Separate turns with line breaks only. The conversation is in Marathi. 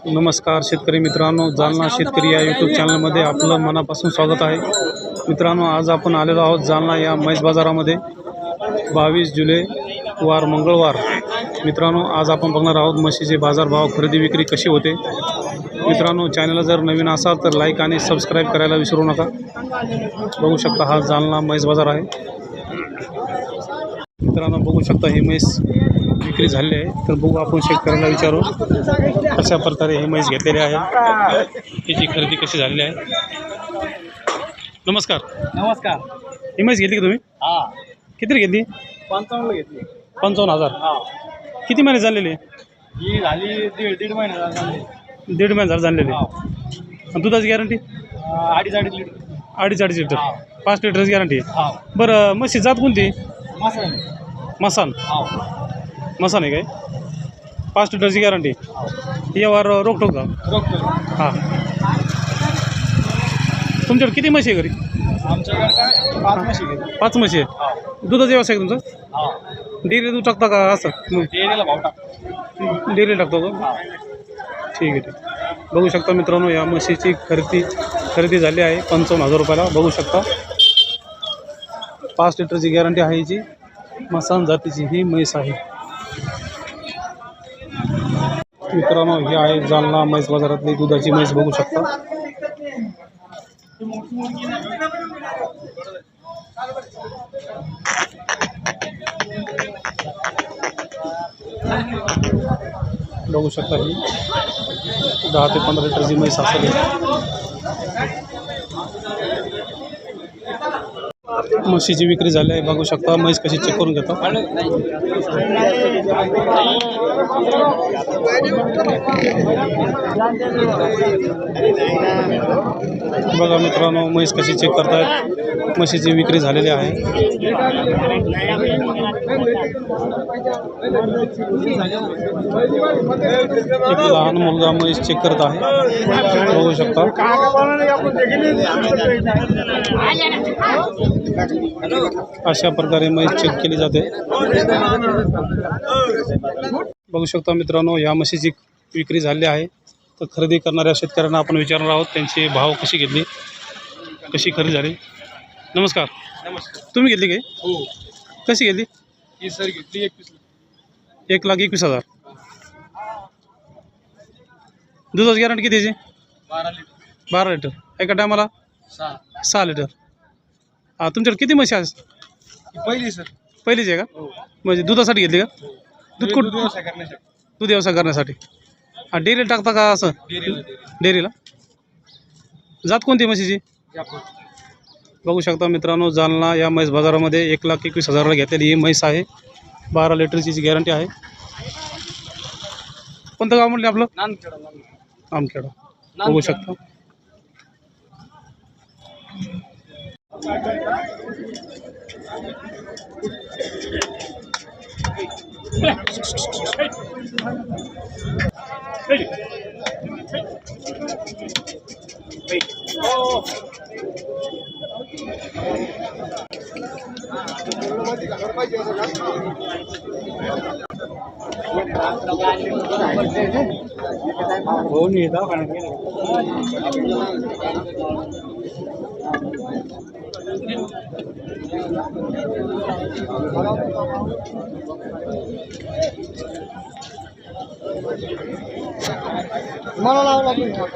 नमस्कार शेतकरी मित्रांनो, जालना शेतकरी या यूट्यूब चॅनलमध्ये आपलं मनापासून स्वागत आहे। मित्रांनो, आज आपण आलेलो आहोत जालना या म्हैस बाजारामध्ये। 22 जुलै वार मंगळवार। मित्रांनो, आज आपण बघणार आहोत म्हशीचे बाजारभाव, खरेदी विक्री कशी होते। मित्रांनो, चॅनलला जर नवीन असाल तर लाईक आणि सबस्क्राईब करायला विसरू नका। बघू शकता हा जालना म्हैस बाजार आहे। मित्रांनो, बघू शकता ही म्हैस विक्री झाली आहे। तर बघू आपण शेतकऱ्याला विचारू कशा प्रकारे ही म्हैस घेतलेली आहे, तिची खरेदी कशी झालेली आहे। नमस्कार।
नमस्कार।
ही म्हैस घेतली का तुम्ही?
हां,
किती घेतली?
55 घेतली।
55,000।
हां,
किती महिने झालेले?
ही झाली दीड महिना झाली।
1.5 महिने झालेले।
हां,
आणि दुधाची गॅरंटी?
2.5 लिटर।
2.5 लिटर।
हां,
5 लिटरची गॅरंटी।
हां,
बरं, म्हशी जात कोणती?
मसाला।
मसान।
हां,
मसान आहे काय? 5 लिटरची गॅरंटी।
हां,
यावर रोकटोक का?
रोखतो।
हां। तुमच्याकडे किती म्हशी आहे घरी?
आमच्याकडे काय 5 म्हशी घेतली।
5 म्हशी आहे।
हां,
दुधाचा व्यवसाय आहे तुमचा?
हां,
डेअरी दूध टाकता का असं?
डेअरीला भाव टाक।
डेअरी टाकतो का?
हां,
ठीक आहे, ठीक। बघू शकता मित्रांनो, या म्हशीची खरेदी झाली आहे 55,000 रुपयाला। बघू शकता 5 लिटरची गॅरंटी आहे हिची। मसान जातीची ही म्हैस आहे। मित्रांनो, ही आहे जालना म्हैस बाजारातली दुधाची म्हैस। बघू शकता बघू शकता ही 10 ते 15 लिटरची म्हैस असेल। म्हशीची विक्री झाली आहे। बघू शकता म्हैस कशी चेक करून घेतात। बघा मित्रांनो, म्हैस कशी चेक करतायत। म्हशीची विक्री झालेली आहे। एक लहान मुलगा म्हैस चेक करत आहे, बघू शकता। अशा प्रकारे म्हैस चेक केली जाते। बघू शकता मित्रांनो, या म्हशीची विक्री झाली आहे। तर खरेदी करणाऱ्या शेतकऱ्यांना आपण विचारणार आहोत त्यांचे भाव कशी घेतली, कशी खरेदी झाली। नमस्कार।
नमस्कार।
तुम्ही घेतली काय?
हो,
कशी घेतली?
ही सर घेतली 21।
1,21,000। दुधाची गॅरंटी किती याची?
12 लिटर।
12 लिटर। एका टायमाला 6 लिटर। हां, तुमच्याकडे किती म्हशी आहेत?
ही पहिली सर।
पहिलीच आहे का?
हो,
म्हणजे दुधासाठी घेतली का? दूध
दूध व्यवसाय करण्यासाठी।
दूध व्यवसाय करण्यासाठी। हां, डेअरीला टाकता का असं? डेअरीला। जात कोणती म्हशीची? बघू शकता मित्रांनो, जालना या म्हैस बाजारामध्ये 1,21,000ला घेतलेली ही म्हैस आहे। 12 लिटरची गॅरंटी आहे। कोणतं गाव म्हटलं आपलं?
नांदखेडा।
आमखेडा। बघू शकता हो नाही
मला लावला तुम्हाला